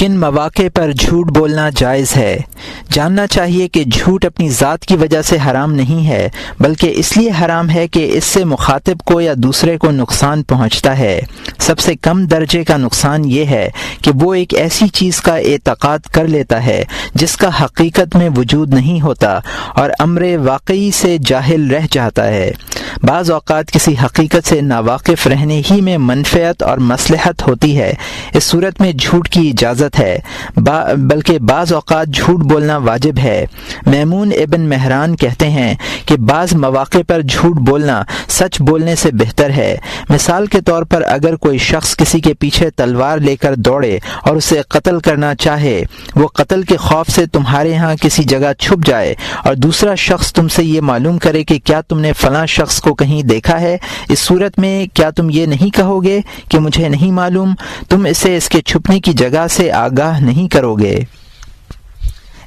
کن مواقع پر جھوٹ بولنا جائز ہے؟ جاننا چاہیے کہ جھوٹ اپنی ذات کی وجہ سے حرام نہیں ہے، بلکہ اس لیے حرام ہے کہ اس سے مخاطب کو یا دوسرے کو نقصان پہنچتا ہے۔ سب سے کم درجے کا نقصان یہ ہے کہ وہ ایک ایسی چیز کا اعتقاد کر لیتا ہے جس کا حقیقت میں وجود نہیں ہوتا اور امر واقعی سے جاہل رہ جاتا ہے۔ بعض اوقات کسی حقیقت سے ناواقف رہنے ہی میں منفعت اور مصلحت ہوتی ہے، اس صورت میں جھوٹ کی اجازت ہے، بلکہ بعض اوقات جھوٹ بولنا واجب ہے۔ میمون ابن مہران کہتے ہیں کہ بعض مواقع پر جھوٹ بولنا سچ بولنے سے بہتر ہے۔ مثال کے طور پر اگر کوئی شخص کسی کے پیچھے تلوار لے کر دوڑے اور اسے قتل کرنا چاہے، وہ قتل کے خوف سے تمہارے ہاں کسی جگہ چھپ جائے اور دوسرا شخص تم سے یہ معلوم کرے کہ کیا تم نے فلاں شخص کو کہیں دیکھا ہے، اس صورت میں کیا تم یہ نہیں کہو گے کہ مجھے نہیں معلوم؟ تم اسے اس کے چھپنے کی جگہ سے آگاہ نہیں کرو گے۔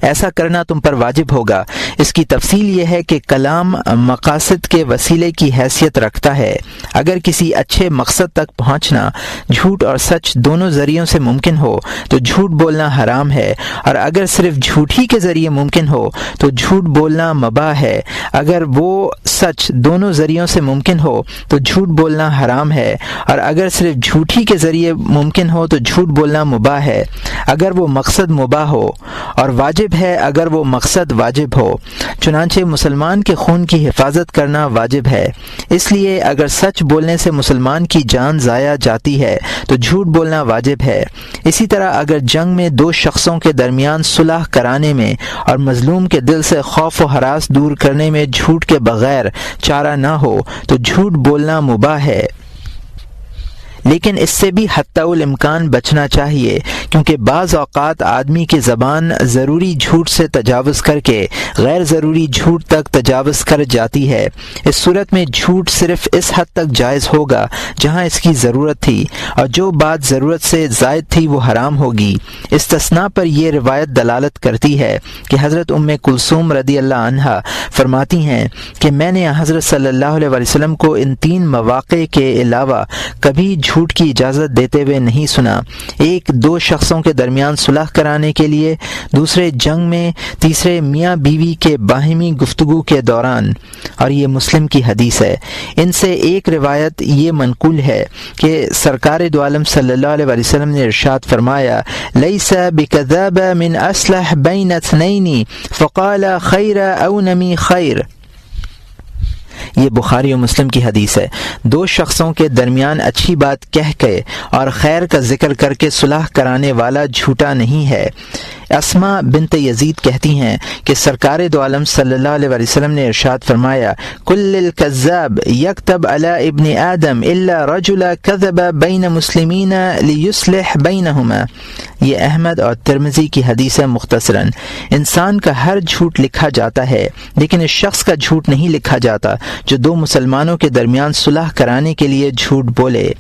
ایسا کرنا تم پر واجب ہوگا۔ اس کی تفصیل یہ ہے کہ کلام مقاصد کے وسیلے کی حیثیت رکھتا ہے۔ اگر کسی اچھے مقصد تک پہنچنا جھوٹ اور سچ دونوں ذریعوں سے ممکن ہو تو جھوٹ بولنا حرام ہے، اور اگر صرف جھوٹ ہی کے ذریعے ممکن ہو تو جھوٹ بولنا مباح ہے۔ اگر وہ سچ دونوں ذریعوں سے ممکن ہو تو جھوٹ بولنا حرام ہے، اور اگر صرف جھوٹ ہی کے ذریعے ممکن ہو تو جھوٹ بولنا مباح ہے۔ اگر وہ مقصد مباح ہو اور واجب ہے اگر وہ مقصد واجب ہو۔ چنانچہ مسلمان کے خون کی حفاظت کرنا واجب ہے، اس لیے اگر سچ بولنے سے مسلمان کی جان ضائع جاتی ہے تو جھوٹ بولنا واجب ہے۔ اسی طرح اگر جنگ میں دو شخصوں کے درمیان صلح کرانے میں اور مظلوم کے دل سے خوف و ہراس دور کرنے میں جھوٹ کے بغیر چارہ نہ ہو تو جھوٹ بولنا مباح ہے، لیکن اس سے بھی حتی الامکان بچنا چاہیے، کیونکہ بعض اوقات آدمی کی زبان ضروری جھوٹ سے تجاوز کر کے غیر ضروری جھوٹ تک تجاوز کر جاتی ہے۔ اس صورت میں جھوٹ صرف اس حد تک جائز ہوگا جہاں اس کی ضرورت تھی، اور جو بات ضرورت سے زائد تھی وہ حرام ہوگی۔ استثناء پر یہ روایت دلالت کرتی ہے کہ حضرت ام کلثوم رضی اللہ عنہا فرماتی ہیں کہ میں نے حضرت صلی اللہ علیہ وسلم کو ان 3 مواقع کے علاوہ کبھی جھوٹ کی اجازت دیتے ہوئے نہیں سنا۔ ایک، 2 شخصوں کے درمیان صلح کرانے کے لیے، دوسرے جنگ میں، تیسرے میاں بیوی کے باہمی گفتگو کے دوران، اور یہ مسلم کی حدیث ہے۔ ان سے ایک روایت یہ منقول ہے کہ سرکار دو عالم صلی اللہ علیہ وسلم نے ارشاد فرمایا، لیس بکذاب من اصلح بین اثنین فقال خیر او نمی خیر۔ یہ بخاری و مسلم کی حدیث ہے۔ 2 شخصوں کے درمیان اچھی بات کہہ کے اور خیر کا ذکر کر کے صلح کرانے والا جھوٹا نہیں ہے۔ اسماء بنت یزید کہتی ہیں کہ سرکار دو عالم صلی اللہ علیہ وسلم نے ارشاد فرمایا، کل الکذاب یکتب علی ابن آدم الا رجل کذب بین مسلمین لیصلح بینہما۔ یہ احمد اور ترمذی کی حدیث ہے۔ مختصراً انسان کا ہر جھوٹ لکھا جاتا ہے، لیکن اس شخص کا جھوٹ نہیں لکھا جاتا جو 2 مسلمانوں کے درمیان صلح کرانے کے لیے جھوٹ بولے۔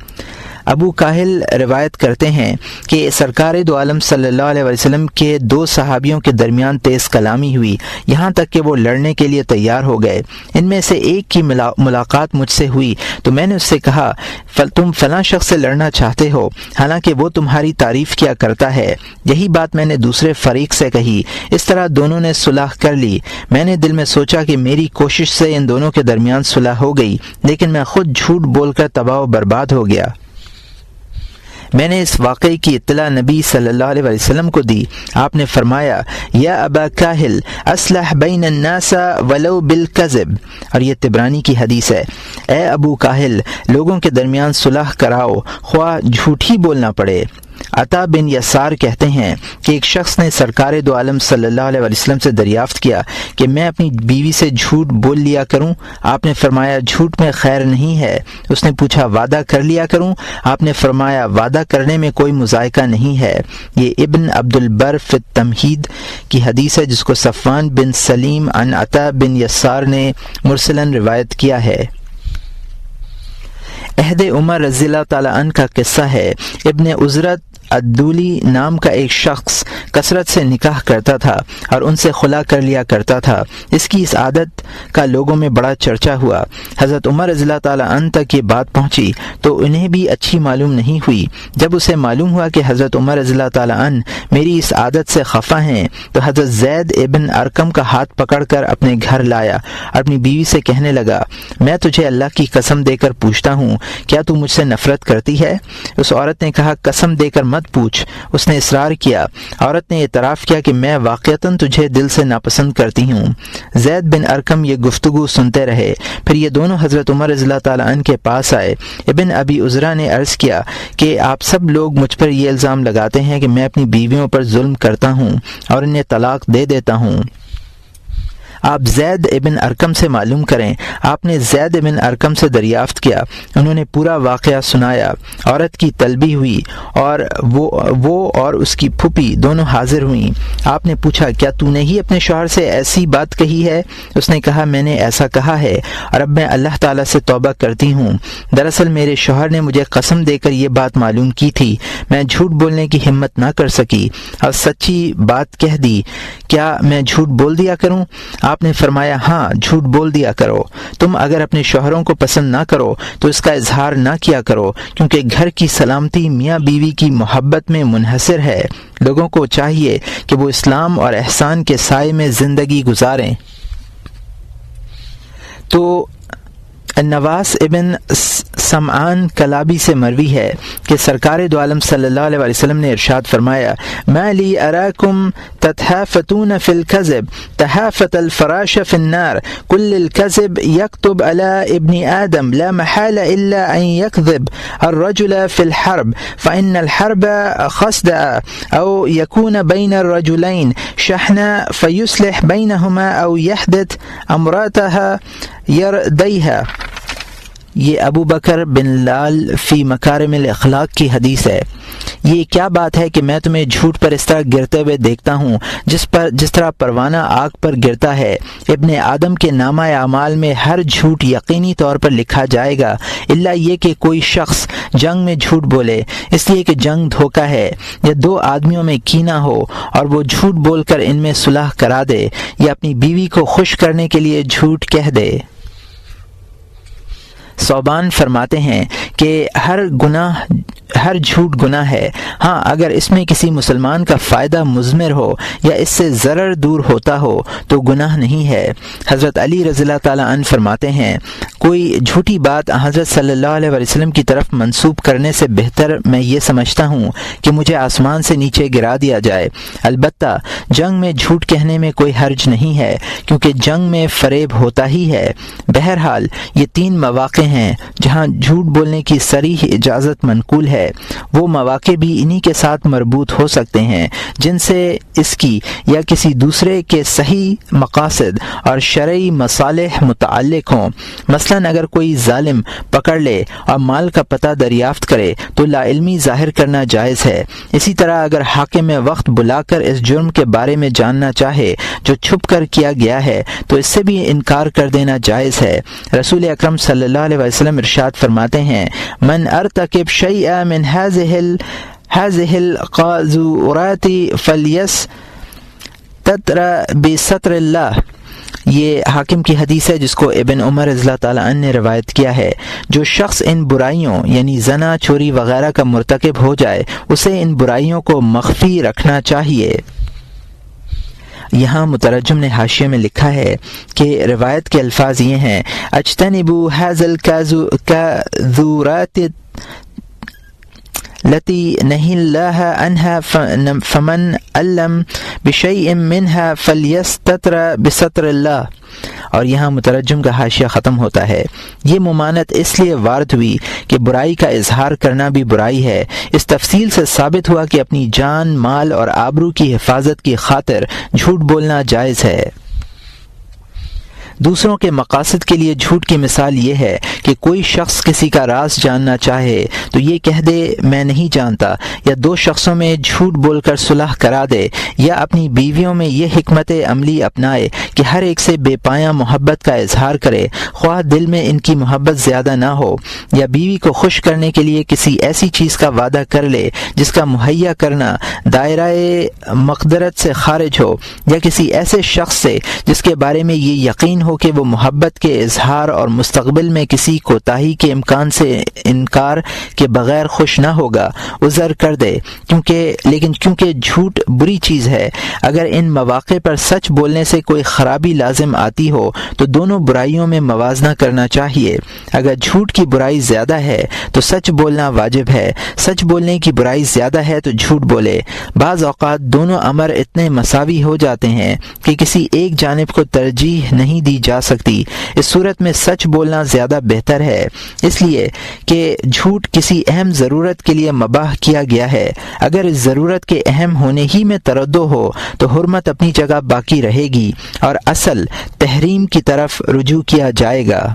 ابو کاہل روایت کرتے ہیں کہ سرکار دو عالم صلی اللہ علیہ وسلم کے 2 صحابیوں کے درمیان تیز کلامی ہوئی، یہاں تک کہ وہ لڑنے کے لیے تیار ہو گئے۔ ان میں سے ایک کی ملاقات مجھ سے ہوئی تو میں نے اس سے کہا، تم فلاں شخص سے لڑنا چاہتے ہو، حالانکہ وہ تمہاری تعریف کیا کرتا ہے۔ یہی بات میں نے دوسرے فریق سے کہی، اس طرح دونوں نے صلح کر لی۔ میں نے دل میں سوچا کہ میری کوشش سے ان دونوں کے درمیان صلح ہو گئی، لیکن میں خود جھوٹ بول کر تباہ و برباد ہو گیا۔ میں نے اس واقعے کی اطلاع نبی صلی اللہ علیہ وسلم کو دی۔ آپ نے فرمایا، یا ابا کاہل اصلح بین الناس ولو بالکذب، اور یہ طبرانی کی حدیث ہے۔ اے ابو کاہل، لوگوں کے درمیان صلح کراؤ، خواہ جھوٹ ہی بولنا پڑے۔ عطا بن یسار کہتے ہیں کہ ایک شخص نے سرکار دو عالم صلی اللہ علیہ وسلم سے دریافت کیا کہ میں اپنی بیوی سے جھوٹ بول لیا کروں؟ آپ نے فرمایا، جھوٹ میں خیر نہیں ہے۔ اس نے پوچھا، وعدہ کر لیا کروں؟ آپ نے فرمایا، وعدہ کرنے میں کوئی مذائقہ نہیں ہے۔ یہ ابن عبد البر فی التمہید کی حدیث ہے، جس کو صفوان بن سلیم عن عطا بن یسار نے مرسلاً روایت کیا ہے۔ عہد عمر رضی اللہ تعالیٰ عنہ کا قصہ ہے۔ ابن عزرت الدولی نام کا ایک شخص کثرت سے نکاح کرتا تھا اور ان سے خلا کر لیا کرتا تھا۔ اس کی اس عادت کا لوگوں میں بڑا چرچا ہوا۔ حضرت عمر رضی اللہ تعالیٰ عنہ تک یہ بات پہنچی تو انہیں بھی اچھی معلوم نہیں ہوئی۔ جب اسے معلوم ہوا کہ حضرت عمر رضی اللہ تعالیٰ عنہ میری اس عادت سے خفا ہیں تو حضرت زید ابن ارقم کا ہاتھ پکڑ کر اپنے گھر لایا اور اپنی بیوی سے کہنے لگا، میں تجھے اللہ کی قسم دے کر پوچھتا ہوں، کیا تو مجھ سے نفرت کرتی ہے؟ اس عورت نے کہا، قسم دے کر مت پوچھ۔ اس نے اصرار کیا۔ عورت نے اعتراف کیا کہ میں واقعتاً تجھے دل سے ناپسند کرتی ہوں۔ زید بن ارقم یہ گفتگو سنتے رہے۔ پھر یہ دونوں حضرت عمر رضی اللہ تعالیٰ عنہ کے پاس آئے۔ ابن ابی عذرہ نے عرض کیا کہ آپ سب لوگ مجھ پر یہ الزام لگاتے ہیں کہ میں اپنی بیویوں پر ظلم کرتا ہوں اور انہیں طلاق دے دیتا ہوں۔ آپ زید ابن ارقم سے معلوم کریں۔ آپ نے زید ابن ارقم سے دریافت کیا۔ انہوں نے پورا واقعہ سنایا۔ عورت کی طلبی ہوئی اور وہ اور اس کی پھوپھی دونوں حاضر ہوئیں۔ آپ نے پوچھا، کیا تو نے ہی اپنے شوہر سے ایسی بات کہی ہے؟ اس نے کہا، میں نے ایسا کہا ہے اور اب میں اللہ تعالیٰ سے توبہ کرتی ہوں۔ دراصل میرے شوہر نے مجھے قسم دے کر یہ بات معلوم کی تھی۔ میں جھوٹ بولنے کی ہمت نہ کر سکی اور سچی بات کہہ دی۔ کیا میں جھوٹ بول دیا کروں؟ آپ نے فرمایا، ہاں جھوٹ بول دیا کرو۔ تم اگر اپنے شوہروں کو پسند نہ کرو تو اس کا اظہار نہ کیا کرو، کیونکہ گھر کی سلامتی میاں بیوی کی محبت میں منحصر ہے۔ لوگوں کو چاہیے کہ وہ اسلام اور احسان کے سائے میں زندگی گزاریں۔ تو نواس ابن سمعان کلابی سے مروی ہے کہ سرکار دو عالم صلی اللہ علیہ وسلم نے ارشاد فرمایا، ما لی اراکم تتحافتون فی الکذب تحافت الفراش فی النار کل الکذب یکتب علی ابن آدم لا محال الا ان یکذب الرجل فی الحرب فإن الحرب خصدع او یکون بین الرجلین شحنا فیصلح بینہما او یحدث امراتها یردیہا۔ یہ ابو بکر بن لال فی مکارم الاخلاق کی حدیث ہے۔ یہ کیا بات ہے کہ میں تمہیں جھوٹ پر اس طرح گرتے ہوئے دیکھتا ہوں جس طرح پروانہ آگ پر گرتا ہے۔ ابن آدم کے نامہ اعمال میں ہر جھوٹ یقینی طور پر لکھا جائے گا، الا یہ کہ کوئی شخص جنگ میں جھوٹ بولے، اس لیے کہ جنگ دھوکہ ہے، یا دو آدمیوں میں کینہ ہو اور وہ جھوٹ بول کر ان میں صلح کرا دے، یا اپنی بیوی کو خوش کرنے کے لیے جھوٹ کہہ دے۔ صوبان فرماتے ہیں کہ ہر جھوٹ گناہ ہے، ہاں اگر اس میں کسی مسلمان کا فائدہ مضمر ہو یا اس سے ضرر دور ہوتا ہو تو گناہ نہیں ہے۔ حضرت علی رضی اللہ تعالیٰ عنہ فرماتے ہیں، کوئی جھوٹی بات حضرت صلی اللہ علیہ وسلم کی طرف منسوب کرنے سے بہتر میں یہ سمجھتا ہوں کہ مجھے آسمان سے نیچے گرا دیا جائے۔ البتہ جنگ میں جھوٹ کہنے میں کوئی حرج نہیں ہے، کیونکہ جنگ میں فریب ہوتا ہی ہے۔ بہرحال یہ 3 مواقع ہیں جہاں جھوٹ بولنے کی صریح اجازت منقول ہے۔ وہ مواقع بھی انہی کے ساتھ مربوط ہو سکتے ہیں جن سے اس کی یا کسی دوسرے کے صحیح مقاصد اور شرعی مصالح متعلق ہوں۔ مثلاً اگر کوئی ظالم پکڑ لے اور مال کا پتہ دریافت کرے تو لا علمی ظاہر کرنا جائز ہے۔ اسی طرح اگر حاکم وقت بلا کر اس جرم کے بارے میں جاننا چاہے جو چھپ کر کیا گیا ہے تو اس سے بھی انکار کر دینا جائز ہے۔ رسول اکرم صلی اللہ علیہ وسلم ارشاد فرماتے ہیں، من ارتکب شیئا من هذه القاذورات فلیستتر بستر اللہ۔ یہ حاکم کی حدیث ہے جس کو ابن عمر رضی اللہ تعالیٰ عنہ نے روایت کیا ہے۔ جو شخص ان برائیوں یعنی زنا، چوری وغیرہ کا مرتکب ہو جائے اسے ان برائیوں کو مخفی رکھنا چاہیے۔ یہاں مترجم نے حاشیے میں لکھا ہے کہ روایت کے الفاظ یہ ہیں، اجتنبوا هذا الكاذورات التي نهى الله عنها فمن علم بشيء منها فليستتر بستر الله۔ اور یہاں مترجم کا حاشیہ ختم ہوتا ہے۔ یہ ممانت اس لیے وارد ہوئی کہ برائی کا اظہار کرنا بھی برائی ہے۔ اس تفصیل سے ثابت ہوا کہ اپنی جان، مال اور آبرو کی حفاظت کی خاطر جھوٹ بولنا جائز ہے۔ دوسروں کے مقاصد کے لیے جھوٹ کی مثال یہ ہے کہ کوئی شخص کسی کا راز جاننا چاہے تو یہ کہہ دے میں نہیں جانتا، یا دو شخصوں میں جھوٹ بول کر صلح کرا دے، یا اپنی بیویوں میں یہ حکمت عملی اپنائے کہ ہر ایک سے بے پایاں محبت کا اظہار کرے، خواہ دل میں ان کی محبت زیادہ نہ ہو، یا بیوی کو خوش کرنے کے لیے کسی ایسی چیز کا وعدہ کر لے جس کا مہیا کرنا دائرہ مقدرت سے خارج ہو، یا کسی ایسے شخص سے جس کے بارے میں یہ یقین ہو کہ وہ محبت کے اظہار اور مستقبل میں کسی کوتاہی کے امکان سے انکار کے بغیر خوش نہ ہوگا، عذر کر دے، کیونکہ جھوٹ بری چیز ہے۔ اگر ان مواقع پر سچ بولنے سے کوئی خرابی لازم آتی ہو تو دونوں برائیوں میں موازنہ کرنا چاہیے۔ اگر جھوٹ کی برائی زیادہ ہے تو سچ بولنا واجب ہے، سچ بولنے کی برائی زیادہ ہے تو جھوٹ بولے۔ بعض اوقات دونوں امر اتنے مساوی ہو جاتے ہیں کہ کسی ایک جانب کو ترجیح نہیں دی جا سکتی۔ اس صورت میں سچ بولنا زیادہ بہتر ہے، اس لیے کہ جھوٹ کسی اہم ضرورت کے لیے مباح کیا گیا ہے۔ اگر اس ضرورت کے اہم ہونے ہی میں تردد ہو تو حرمت اپنی جگہ باقی رہے گی اور اصل تحریم کی طرف رجوع کیا جائے گا۔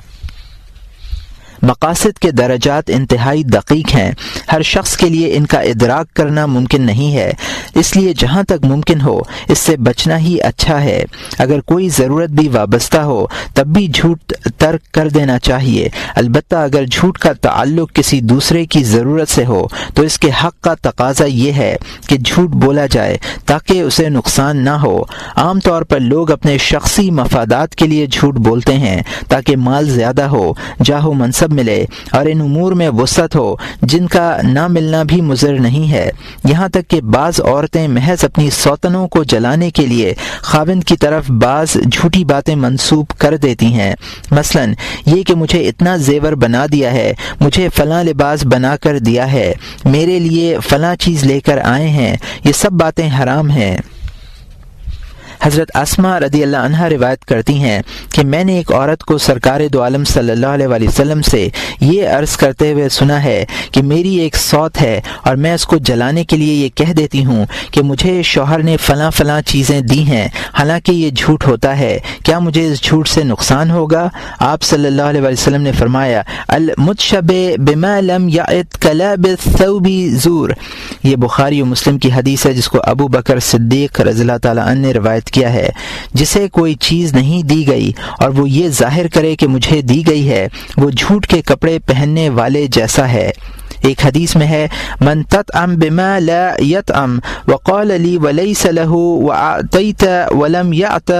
مقاصد کے درجات انتہائی دقیق ہیں، ہر شخص کے لیے ان کا ادراک کرنا ممکن نہیں ہے، اس لیے جہاں تک ممکن ہو اس سے بچنا ہی اچھا ہے۔ اگر کوئی ضرورت بھی وابستہ ہو تب بھی جھوٹ ترک کر دینا چاہیے، البتہ اگر جھوٹ کا تعلق کسی دوسرے کی ضرورت سے ہو تو اس کے حق کا تقاضا یہ ہے کہ جھوٹ بولا جائے تاکہ اسے نقصان نہ ہو۔ عام طور پر لوگ اپنے شخصی مفادات کے لیے جھوٹ بولتے ہیں تاکہ مال زیادہ ہو، جاہ و منصب ملے اور ان امور میں وسعت ہو جن کا نہ ملنا بھی مضر نہیں ہے۔ یہاں تک کہ بعض عورتیں محض اپنی سوتنوں کو جلانے کے لیے خاوند کی طرف بعض جھوٹی باتیں منسوب کر دیتی ہیں، مثلا یہ کہ مجھے اتنا زیور بنا دیا ہے، مجھے فلاں لباس بنا کر دیا ہے، میرے لیے فلاں چیز لے کر آئے ہیں، یہ سب باتیں حرام ہیں۔ حضرت اسماء رضی اللہ عنہا روایت کرتی ہیں کہ میں نے ایک عورت کو سرکار دو عالم صلی اللہ علیہ وسلم سے یہ عرض کرتے ہوئے سنا ہے کہ میری ایک سوت ہے اور میں اس کو جلانے کے لیے یہ کہہ دیتی ہوں کہ مجھے شوہر نے فلاں فلاں چیزیں دی ہیں، حالانکہ یہ جھوٹ ہوتا ہے، کیا مجھے اس جھوٹ سے نقصان ہوگا؟ آپ صلی اللہ علیہ وسلم نے فرمایا المتشبہ بما لم یعد کلابس ثوب زور۔ یہ بخاری و مسلم کی حدیث ہے جس کو ابو بکر صدیق رضی اللہ تعالیٰ عنہ نے روایت کیا ہے۔ جسے کوئی چیز نہیں دی گئی اور وہ یہ ظاہر کرے کہ مجھے دی گئی ہے، وہ جھوٹ کے کپڑے پہننے والے جیسا ہے۔ ایک حدیث میں ہے من تطعم بما لا يطعم وقال لي وليس له واعطيت ولم يعط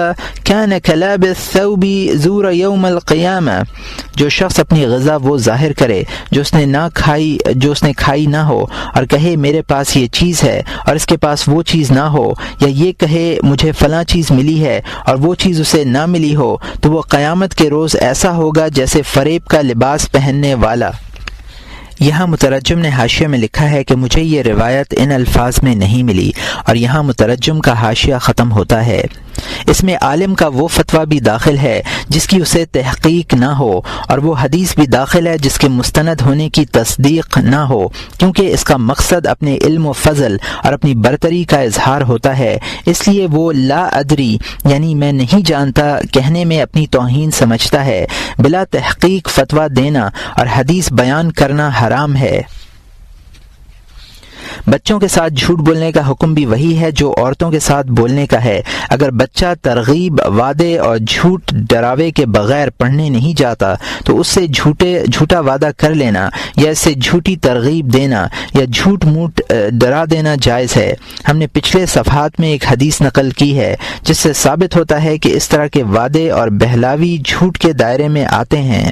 كان كلابس ثوب زور يوم القيامه۔ جو شخص اپنی غذا وہ ظاہر کرے جو اس نے کھائی نہ ہو اور کہے میرے پاس یہ چیز ہے اور اس کے پاس وہ چیز نہ ہو، یا یہ کہے مجھے فلاں چیز ملی ہے اور وہ چیز اسے نہ ملی ہو، تو وہ قیامت کے روز ایسا ہوگا جیسے فریب کا لباس پہننے والا۔ یہاں مترجم نے حاشیہ میں لکھا ہے کہ مجھے یہ روایت ان الفاظ میں نہیں ملی، اور یہاں مترجم کا حاشیہ ختم ہوتا ہے۔ اس میں عالم کا وہ فتویٰ بھی داخل ہے جس کی اسے تحقیق نہ ہو، اور وہ حدیث بھی داخل ہے جس کے مستند ہونے کی تصدیق نہ ہو، کیونکہ اس کا مقصد اپنے علم و فضل اور اپنی برتری کا اظہار ہوتا ہے، اس لیے وہ لا ادری یعنی میں نہیں جانتا کہنے میں اپنی توہین سمجھتا ہے۔ بلا تحقیق فتویٰ دینا اور حدیث بیان کرنا حرام ہے۔ بچوں کے ساتھ جھوٹ بولنے کا حکم بھی وہی ہے جو عورتوں کے ساتھ بولنے کا ہے۔ اگر بچہ ترغیب، وعدے اور جھوٹ ڈراوے کے بغیر پڑھنے نہیں جاتا تو اس سے جھوٹا وعدہ کر لینا یا اس سے جھوٹی ترغیب دینا یا جھوٹ موٹ ڈرا دینا جائز ہے۔ ہم نے پچھلے صفحات میں ایک حدیث نقل کی ہے جس سے ثابت ہوتا ہے کہ اس طرح کے وعدے اور بہلاوی جھوٹ کے دائرے میں آتے ہیں۔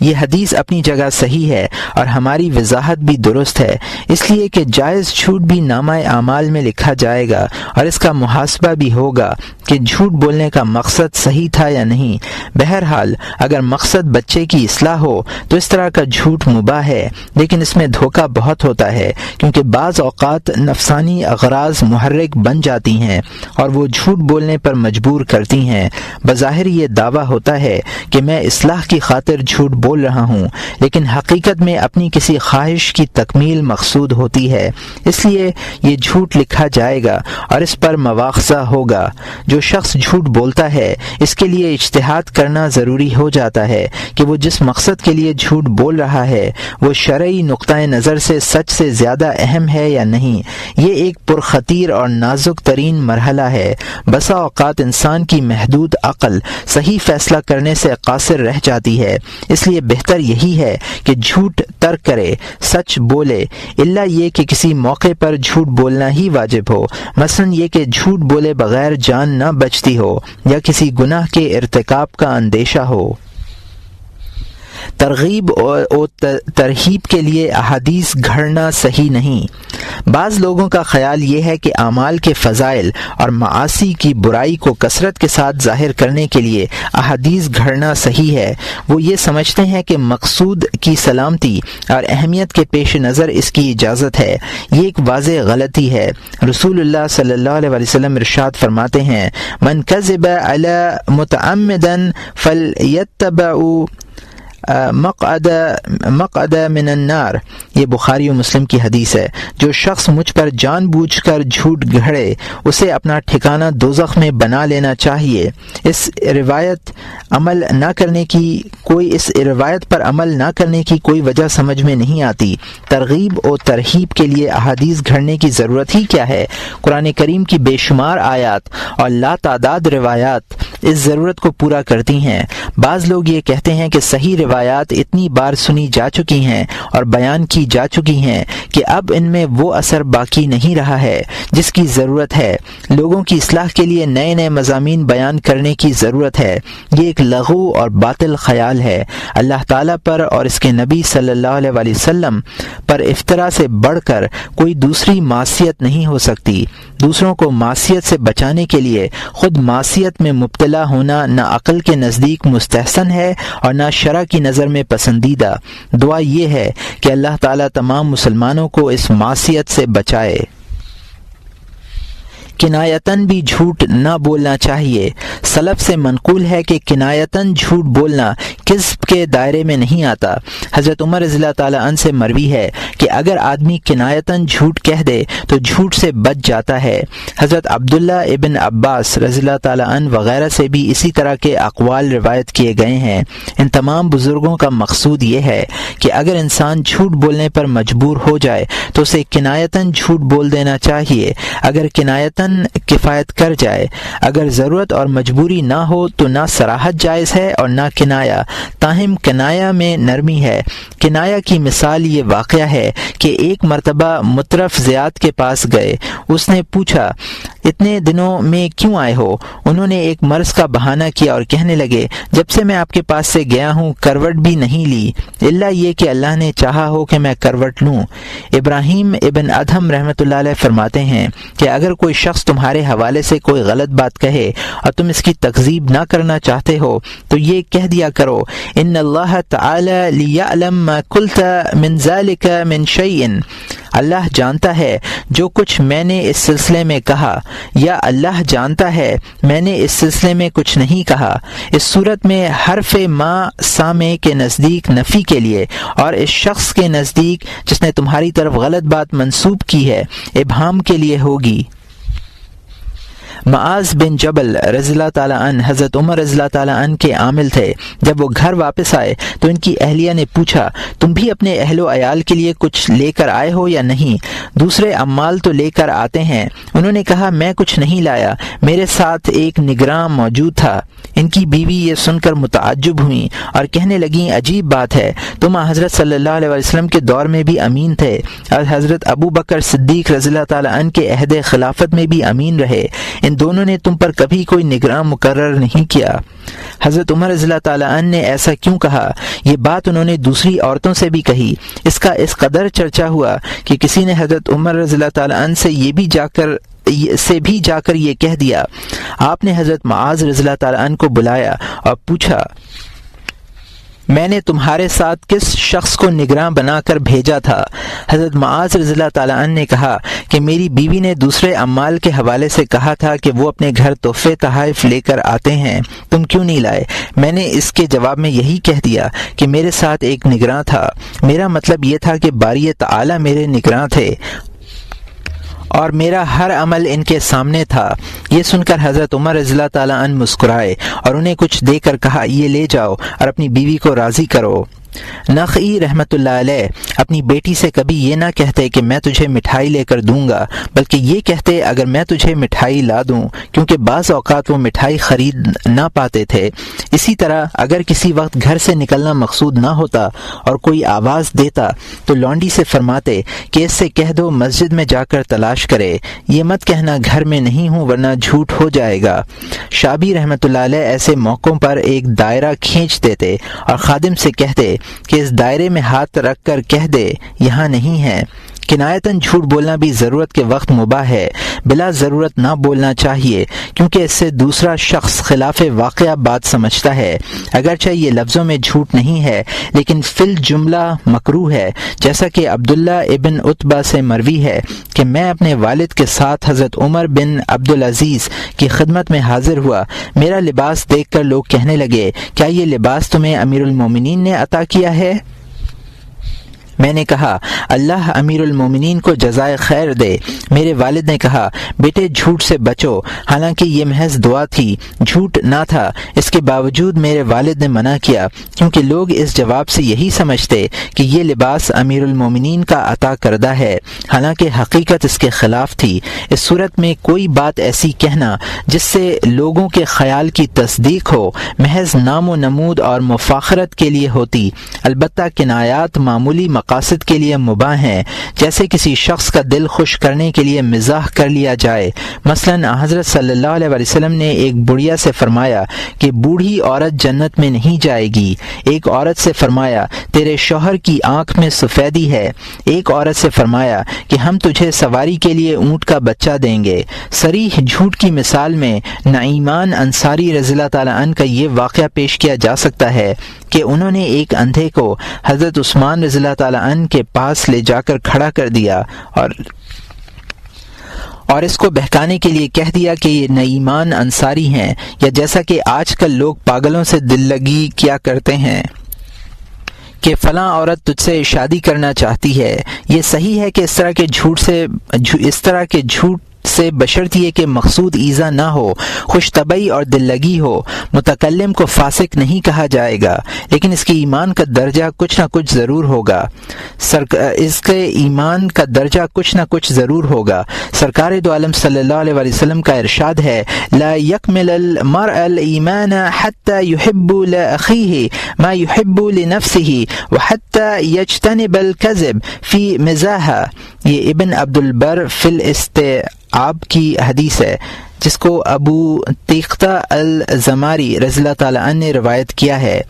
یہ حدیث اپنی جگہ صحیح ہے اور ہماری وضاحت بھی درست ہے، اس لیے کہ جائز جھوٹ بھی نامہ اعمال میں لکھا جائے گا اور اس کا محاسبہ بھی ہوگا کہ جھوٹ بولنے کا مقصد صحیح تھا یا نہیں۔ بہرحال اگر مقصد بچے کی اصلاح ہو تو اس طرح کا جھوٹ مباح ہے، لیکن اس میں دھوکہ بہت ہوتا ہے کیونکہ بعض اوقات نفسانی اغراض محرک بن جاتی ہیں اور وہ جھوٹ بولنے پر مجبور کرتی ہیں۔ بظاہر یہ دعویٰ ہوتا ہے کہ میں اصلاح کی خاطر جھوٹ بول رہا ہوں، لیکن حقیقت میں اپنی کسی خواہش کی تکمیل مقصود ہوتی ہے، اس لیے یہ جھوٹ لکھا جائے گا اور اس پر مواخذہ ہوگا۔ جو شخص جھوٹ بولتا ہے اس کے لیے اجتہاد کرنا ضروری ہو جاتا ہے کہ وہ جس مقصد کے لیے جھوٹ بول رہا ہے وہ شرعی نقطۂ نظر سے سچ سے زیادہ اہم ہے یا نہیں۔ یہ ایک پرخطیر اور نازک ترین مرحلہ ہے۔ بسا اوقات انسان کی محدود عقل صحیح فیصلہ کرنے سے قاصر رہ جاتی ہے، اس لیے بہتر یہی ہے کہ جھوٹ ترک کرے، سچ بولے، الا یہ کہ کسی موقع پر جھوٹ بولنا ہی واجب ہو، مثلا یہ کہ جھوٹ بولے بغیر جان نہ بچتی ہو یا کسی گناہ کے ارتکاب کا اندیشہ ہو۔ ترغیب و ترہیب کے لیے احادیث گھڑنا صحیح نہیں۔ بعض لوگوں کا خیال یہ ہے کہ اعمال کے فضائل اور معاصی کی برائی کو کثرت کے ساتھ ظاہر کرنے کے لیے احادیث گھڑنا صحیح ہے۔ وہ یہ سمجھتے ہیں کہ مقصود کی سلامتی اور اہمیت کے پیش نظر اس کی اجازت ہے۔ یہ ایک واضح غلطی ہے۔ رسول اللہ صلی اللہ علیہ وسلم ارشاد فرماتے ہیں، من کذب علی متعمدا فلیتبع مقعد من النار، یہ بخاری و مسلم کی حدیث ہے۔ جو شخص مجھ پر جان بوجھ کر جھوٹ گھڑے اسے اپنا ٹھکانہ دوزخ میں بنا لینا چاہیے۔ اس روایت پر عمل نہ کرنے کی کوئی وجہ سمجھ میں نہیں آتی۔ ترغیب و ترہیب کے لیے احادیث گھڑنے کی ضرورت ہی کیا ہے؟ قرآن کریم کی بے شمار آیات اور لا تعداد روایات اس ضرورت کو پورا کرتی ہیں۔ بعض لوگ یہ کہتے ہیں کہ صحیح روایات اتنی بار سنی جا چکی ہیں اور بیان کی جا چکی ہیں کہ اب ان میں وہ اثر باقی نہیں رہا ہے جس کی ضرورت ہے۔ لوگوں کی اصلاح کے لیے نئے نئے مضامین بیان کرنے کی ضرورت ہے۔ یہ ایک لغو اور باطل خیال ہے۔ اللہ تعالیٰ پر اور اس کے نبی صلی اللہ علیہ وسلم پر افطرا سے بڑھ کر کوئی دوسری معصیت نہیں ہو سکتی۔ دوسروں کو معصیت سے بچانے کے لیے خود معصیت میں مبتلا ہونا نہ عقل کے نزدیک مستحسن ہے اور نہ شرع کی نظر میں پسندیدہ۔ دعا یہ ہے کہ اللہ تعالیٰ تمام مسلمانوں کو اس معصیت سے بچائے۔ کنایتاً بھی جھوٹ نہ بولنا چاہیے۔ سلف سے منقول ہے کہ کنایتاً جھوٹ بولنا کذب کے دائرے میں نہیں آتا۔ حضرت عمر رضی اللہ تعالیٰ عنہ سے مروی ہے کہ اگر آدمی کنایتاً جھوٹ کہہ دے تو جھوٹ سے بچ جاتا ہے۔ حضرت عبداللہ ابن عباس رضی اللہ تعالیٰ عنہ وغیرہ سے بھی اسی طرح کے اقوال روایت کیے گئے ہیں۔ ان تمام بزرگوں کا مقصود یہ ہے کہ اگر انسان جھوٹ بولنے پر مجبور ہو جائے تو اسے کنایتاً جھوٹ بول دینا چاہیے۔ اگر کنایتاً کفایت کر جائے، اگر ضرورت اور مجبوری نہ ہو تو نہ صراحت جائز ہے اور نہ کنایا، تاہم کنایا میں نرمی ہے۔ کنایا کی مثال یہ واقعہ ہے کہ ایک مرتبہ مطرف زیاد کے پاس گئے۔ اس نے پوچھا، اتنے دنوں میں کیوں آئے ہو؟ انہوں نے ایک مرض کا بہانہ کیا اور کہنے لگے، جب سے میں آپ کے پاس سے گیا ہوں کروٹ بھی نہیں لی، الا یہ کہ اللہ نے چاہا ہو کہ میں کروٹ لوں۔ ابراہیم ابن ادہم رحمۃ اللہ علیہ فرماتے ہیں کہ اگر کوئی شخص تمہارے حوالے سے کوئی غلط بات کہے اور تم اس کی تکذیب نہ کرنا چاہتے ہو تو یہ کہہ دیا کرو، ان اللہ تعالی لیعلم ما قلت من ذلك من شیء، اللہ جانتا ہے جو کچھ میں نے اس سلسلے میں کہا، یا اللہ جانتا ہے میں نے اس سلسلے میں کچھ نہیں کہا۔ اس صورت میں حرف ما سامع کے نزدیک نفی کے لیے اور اس شخص کے نزدیک جس نے تمہاری طرف غلط بات منسوب کی ہے ابہام کے لیے ہوگی۔ معاذ بن جبل رضی اللہ تعالیٰ عنہ حضرت عمر رضی اللہ تعالیٰ عنہ کے عامل تھے۔ جب وہ گھر واپس آئے تو ان کی اہلیہ نے پوچھا، تم بھی اپنے اہل و عیال کے لیے کچھ لے کر آئے ہو یا نہیں؟ دوسرے عمال تو لے کر آتے ہیں۔ انہوں نے کہا، میں کچھ نہیں لایا، میرے ساتھ ایک نگراں موجود تھا۔ ان کی بیوی یہ سن کر متعجب ہوئیں اور کہنے لگیں، عجیب بات ہے، تم حضرت صلی اللہ علیہ وسلم کے دور میں بھی امین تھے اور حضرت ابو بکر صدیق رضی اللہ تعالیٰ عنہ کے عہد خلافت میں بھی امین رہے، ان دونوں نے تم پر کبھی کوئی نگراں مقرر نہیں کیا۔ حضرت عمر رضی اللہ تعالیٰ عنہ نے ایسا کیوں کہا؟ یہ بات انہوں نے دوسری عورتوں سے بھی کہی۔ اس کا اس قدر چرچا ہوا کہ کسی نے حضرت عمر رضی اللہ تعالیٰ عنہ سے بھی جا کر یہ کہہ دیا۔ آپ نے حضرت معاذ رضی اللہ تعالیٰ عنہ کو بلایا اور پوچھا، میں نے تمہارے ساتھ کس شخص کو نگراں بنا کر بھیجا تھا؟ حضرت معاذ رضی اللہ تعالیٰ عنہ نے کہا کہ میری بیوی نے دوسرے عمال کے حوالے سے کہا تھا کہ وہ اپنے گھر تحفے تحائف لے کر آتے ہیں، تم کیوں نہیں لائے؟ میں نے اس کے جواب میں یہی کہہ دیا کہ میرے ساتھ ایک نگراں تھا، میرا مطلب یہ تھا کہ باری تعالیٰ میرے نگراں تھے اور میرا ہر عمل ان کے سامنے تھا۔ یہ سن کر حضرت عمر رضی اللہ تعالیٰ عنہ مسکرائے اور انہیں کچھ دے کر کہا یہ لے جاؤ اور اپنی بیوی کو راضی کرو۔ نخعی رحمۃ اللہ علیہ اپنی بیٹی سے کبھی یہ نہ کہتے کہ میں تجھے مٹھائی لے کر دوں گا، بلکہ یہ کہتے اگر میں تجھے مٹھائی لا دوں، کیونکہ بعض اوقات وہ مٹھائی خرید نہ پاتے تھے۔ اسی طرح اگر کسی وقت گھر سے نکلنا مقصود نہ ہوتا اور کوئی آواز دیتا تو لونڈی سے فرماتے کہ اس سے کہہ دو مسجد میں جا کر تلاش کرے، یہ مت کہنا گھر میں نہیں ہوں ورنہ جھوٹ ہو جائے گا۔ شابی رحمۃ اللہ علیہ ایسے موقعوں پر ایک دائرہ کھینچ دیتے اور خادم سے کہتے کہ اس دائرے میں ہاتھ رکھ کر کہہ دے یہاں نہیں ہے۔ کنایتاً جھوٹ بولنا بھی ضرورت کے وقت مباح ہے، بلا ضرورت نہ بولنا چاہیے، کیونکہ اس سے دوسرا شخص خلاف واقعہ بات سمجھتا ہے۔ اگرچہ یہ لفظوں میں جھوٹ نہیں ہے لیکن فی الجملہ مکروہ ہے، جیسا کہ عبداللہ ابن عتبہ سے مروی ہے کہ میں اپنے والد کے ساتھ حضرت عمر بن عبدالعزیز کی خدمت میں حاضر ہوا، میرا لباس دیکھ کر لوگ کہنے لگے کیا یہ لباس تمہیں امیر المومنین نے عطا کیا ہے؟ میں نے کہا اللہ امیر المومنین کو جزائے خیر دے۔ میرے والد نے کہا بیٹے جھوٹ سے بچو، حالانکہ یہ محض دعا تھی، جھوٹ نہ تھا۔ اس کے باوجود میرے والد نے منع کیا کیونکہ لوگ اس جواب سے یہی سمجھتے کہ یہ لباس امیر المومنین کا عطا کردہ ہے، حالانکہ حقیقت اس کے خلاف تھی۔ اس صورت میں کوئی بات ایسی کہنا جس سے لوگوں کے خیال کی تصدیق ہو محض نام و نمود اور مفاخرت کے لیے ہوتی، البتہ کنایات معمولی مقاصد کے لیے مباح ہیں، جیسے کسی شخص کا دل خوش کرنے کے لیے مزاح کر لیا جائے۔ مثلا حضرت صلی اللہ علیہ وسلم نے ایک بڑھیا سے فرمایا کہ بوڑھی عورت جنت میں نہیں جائے گی۔ ایک عورت سے فرمایا تیرے شوہر کی آنکھ میں سفیدی ہے۔ ایک عورت سے فرمایا کہ ہم تجھے سواری کے لیے اونٹ کا بچہ دیں گے۔ صریح جھوٹ کی مثال میں نعیمان انصاری رضی اللہ تعالیٰ عنہ کا یہ واقعہ پیش کیا جا سکتا ہے کہ انہوں نے ایک اندھے کو حضرت عثمان رضی اللہ تعالیٰ عنہ کے پاس لے جا کر کھڑا کر دیا اور اس کو بہکانے کے لیے کہہ دیا کہ یہ نعیمان انصاری ہیں، یا جیسا کہ آج کل لوگ پاگلوں سے دل لگی کیا کرتے ہیں کہ فلاں عورت تجھ سے شادی کرنا چاہتی ہے۔ یہ صحیح ہے کہ اس طرح کے جھوٹ سے بشرط یہ کہ مقصود ایذا نہ ہو، خوش طبعی اور دل لگی ہو، متکلم کو فاسق نہیں کہا جائے گا، لیکن اس کے ایمان کا درجہ کچھ نہ کچھ ضرور ہوگا۔ سرکار دو عالم صلی اللہ علیہ وسلم کا ارشاد ہے لا يكمل المرء الایمان حتى يحب لاخیہ ما يحب لنفسه وحتى يجتنب الكذب في مزاحہ۔ یہ ابن عبد البر فی الاستیعاب کی حدیث ہے، جس کو ابو تیختہ الزماری رضی اللہ تعالیٰ عنہ نے روایت کیا ہے۔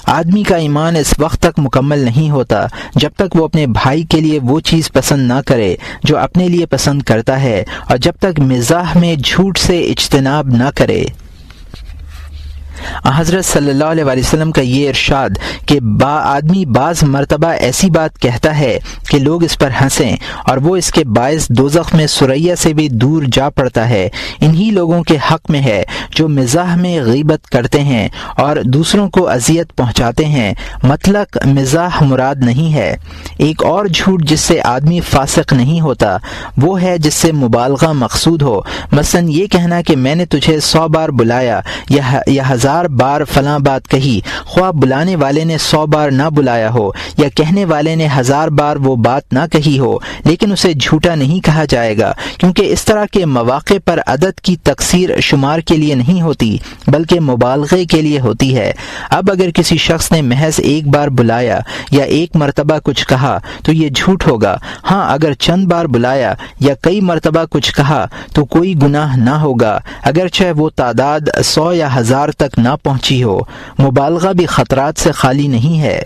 آدمی کا ایمان اس وقت تک مکمل نہیں ہوتا جب تک وہ اپنے بھائی کے لیے وہ چیز پسند نہ کرے جو اپنے لیے پسند کرتا ہے، اور جب تک مزاح میں جھوٹ سے اجتناب نہ کرے۔ حضرت صلی اللہ علیہ وسلم کا یہ ارشاد کہ آدمی بعض مرتبہ ایسی بات کہتا ہے کہ لوگ اس پر ہنسیں اور وہ اس کے باعث دوزخ میں سریا سے بھی دور جا پڑتا ہے، انہی لوگوں کے حق میں ہے جو مزاح میں غیبت کرتے ہیں اور دوسروں کو اذیت پہنچاتے ہیں۔ مطلق مزاح مراد نہیں ہے۔ ایک اور جھوٹ جس سے آدمی فاسق نہیں ہوتا وہ ہے جس سے مبالغہ مقصود ہو، مثلا یہ کہنا کہ میں نے تجھے 100 بار بلایا یا 1000 بار فلاں بات کہی، خواہ بلانے والے نے 100 بار نہ بلایا ہو یا کہنے والے نے 1000 بار وہ بات نہ کہی ہو، لیکن اسے جھوٹا نہیں کہا جائے گا، کیونکہ اس طرح کے مواقع پر عدد کی تکثیر شمار کے لیے نہیں ہوتی بلکہ مبالغے کے لیے ہوتی ہے۔ اب اگر کسی شخص نے محض ایک بار بلایا یا ایک مرتبہ کچھ کہا تو یہ جھوٹ ہوگا۔ ہاں اگر چند بار بلایا یا کئی مرتبہ کچھ کہا تو کوئی گناہ نہ ہوگا، اگرچہ وہ تعداد 100 یا 1000 تک نہ پہنچی ہو۔ مبالغہ بھی خطرات سے خالی نہیں ہے۔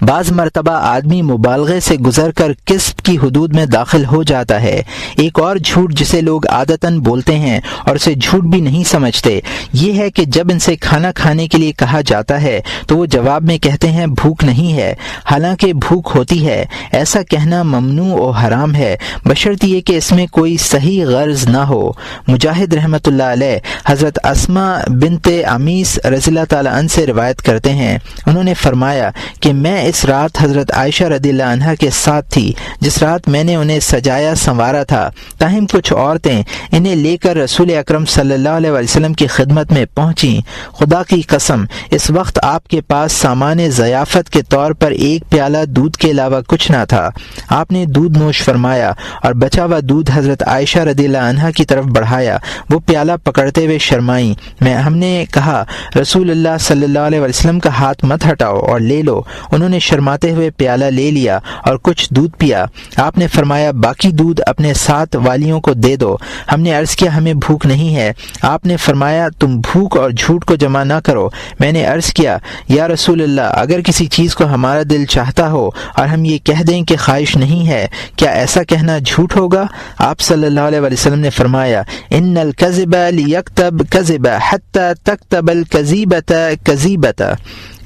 بعض مرتبہ آدمی مبالغے سے گزر کر کسب کی حدود میں داخل ہو جاتا ہے۔ ایک اور جھوٹ جسے لوگ عادتاً بولتے ہیں اور اسے جھوٹ بھی نہیں سمجھتے، یہ ہے کہ جب ان سے کھانا کھانے کے لیے کہا جاتا ہے تو وہ جواب میں کہتے ہیں بھوک نہیں ہے، حالانکہ بھوک ہوتی ہے۔ ایسا کہنا ممنوع و حرام ہے، بشرط یہ کہ اس میں کوئی صحیح غرض نہ ہو۔ مجاہد رحمۃ اللہ علیہ حضرت اسماء بنت عمیس رضی اللہ تعالی عنہ سے روایت کرتے ہیں، انہوں نے فرمایا کہ میں اس رات حضرت عائشہ رضی اللہ عنہا کے ساتھ تھی جس رات میں نے انہیں سجایا سنوارا تھا، تاہم کچھ عورتیں انہیں لے کر رسول اکرم صلی اللہ علیہ وسلم کی خدمت میں پہنچیں۔ خدا کی قسم اس وقت آپ کے پاس سامان ضیافت کے طور پر ایک پیالہ دودھ کے علاوہ کچھ نہ تھا۔ آپ نے دودھ نوش فرمایا اور بچا ہوا دودھ حضرت عائشہ رضی اللہ عنہا کی طرف بڑھایا۔ وہ پیالہ پکڑتے ہوئے شرمائیں۔ ہم نے کہا رسول اللہ صلی اللہ علیہ وسلم کا ہاتھ مت ہٹاؤ اور لے لو۔ انہوں نے شرماتے ہوئے پیالہ لے لیا اور کچھ دودھ پیا۔ آپ نے فرمایا باقی دودھ اپنے ساتھ والیوں کو دے دو۔ ہم نے عرض کیا ہمیں بھوک نہیں ہے۔ آپ نے فرمایا تم بھوک اور جھوٹ کو جمع نہ کرو۔ میں نے عرض کیا یا رسول اللہ اگر کسی چیز کو ہمارا دل چاہتا ہو اور ہم یہ کہہ دیں کہ خواہش نہیں ہے، کیا ایسا کہنا جھوٹ ہوگا؟ آپ صلی اللہ علیہ وسلم نے فرمایا ان الکذب لیکتب کذبا حتی تکتب الکذیبۃ کذیبۃ۔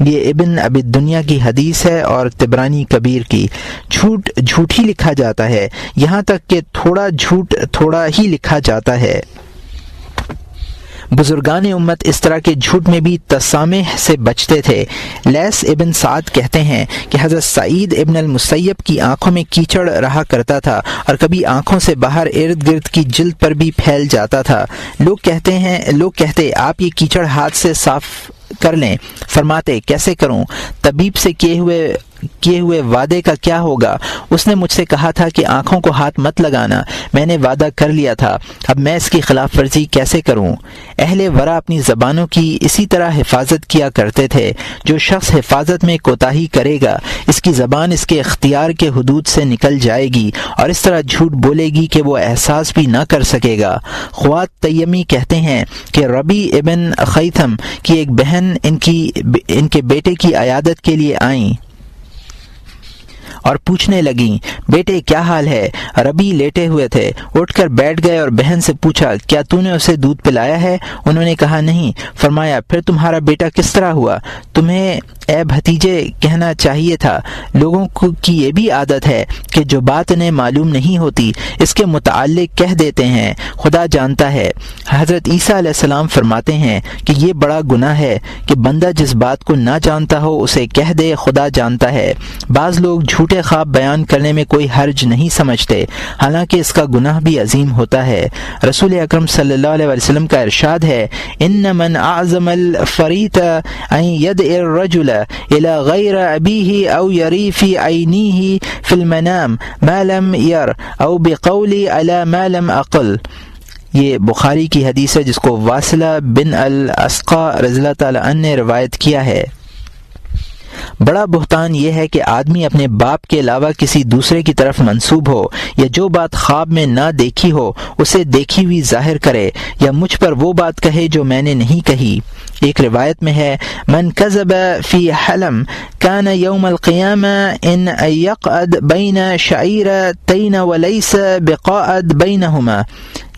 یہ ابن ابی دنیا کی حدیث ہے اور طبرانی کبیر کی۔ جھوٹ جھوٹ ہی لکھا جاتا ہے، یہاں تک کہ تھوڑا جھوٹ تھوڑا ہی لکھا جاتا ہے۔ بزرگان امت اس طرح کے جھوٹ میں بھی تسامح سے بچتے تھے۔ لیث ابن سعد کہتے ہیں کہ حضرت سعید ابن المسیب کی آنکھوں میں کیچڑ رہا کرتا تھا اور کبھی آنکھوں سے باہر ارد گرد کی جلد پر بھی پھیل جاتا تھا۔ لوگ کہتے آپ یہ کیچڑ ہاتھ سے صاف کر لیں۔ فرماتے کیسے کروں؟ طبیب سے کیے ہوئے وعدے کا کیا ہوگا؟ اس نے مجھ سے کہا تھا کہ آنکھوں کو ہاتھ مت لگانا، میں نے وعدہ کر لیا تھا، اب میں اس کی خلاف ورزی کیسے کروں؟ اہل ورع اپنی زبانوں کی اسی طرح حفاظت کیا کرتے تھے۔ جو شخص حفاظت میں کوتاہی کرے گا اس کی زبان اس کے اختیار کے حدود سے نکل جائے گی اور اس طرح جھوٹ بولے گی کہ وہ احساس بھی نہ کر سکے گا۔ خوات تیمی کہتے ہیں کہ ربی ابن خیثم کی ایک بہن ان کے بیٹے کی عیادت کے لیے آئیں اور پوچھنے لگیں بیٹے کیا حال ہے؟ ربی لیٹے ہوئے تھے، اٹھ کر بیٹھ گئے اور بہن سے پوچھا کیا تو نے اسے دودھ پلایا ہے؟ انہوں نے کہا نہیں۔ فرمایا پھر تمہارا بیٹا کس طرح ہوا؟ تمہیں اے بھتیجے کہنا چاہیے تھا۔ لوگوں کی یہ بھی عادت ہے کہ جو بات انہیں معلوم نہیں ہوتی اس کے متعلق کہہ دیتے ہیں، خدا جانتا ہے۔ حضرت عیسیٰ علیہ السلام فرماتے ہیں کہ یہ بڑا گناہ ہے کہ بندہ جس بات کو نہ جانتا ہو اسے کہہ دے خدا جانتا ہے۔ بعض لوگ جھوٹے خواب بیان کرنے میں کوئی حرج نہیں سمجھتے، حالانکہ اس کا گناہ بھی عظیم ہوتا ہے۔ رسول اکرم صلی اللہ علیہ وسلم کا ارشاد ہے ان من اعظم الفریت ان يدعي الرجل الى غیر ابیہ او یری فی عینیہ فی المنام ما لم یر او بقول علی ما لم اقل۔ یہ بخاری کی حدیث ہے جس کو واصلہ بن الاسقا رضی اللہ تعالی عنہ نے روایت کیا ہے۔ بڑا بہتان یہ ہے کہ آدمی اپنے باپ کے علاوہ کسی دوسرے کی طرف منسوب ہو، یا جو بات خواب میں نہ دیکھی ہو اسے دیکھی ہوئی ظاہر کرے، یا مجھ پر وہ بات کہے جو میں نے نہیں کہی۔ ایک روایت میں ہے من کذب فی حلم کان یوم القیامہ ان یقعد بین شعیرتین ولیس بقاعد بینہما۔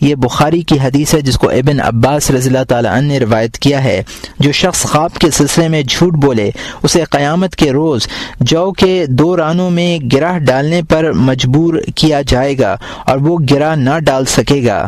یہ بخاری کی حدیث ہے جس کو ابن عباس رضی اللہ تعالی عنہ نے روایت کیا ہے۔ جو شخص خواب کے سلسلے میں جھوٹ بولے اسے قیامت کے روز جو کے دو رانوں میں گرہ ڈالنے پر مجبور کیا جائے گا اور وہ گرہ نہ ڈال سکے گا۔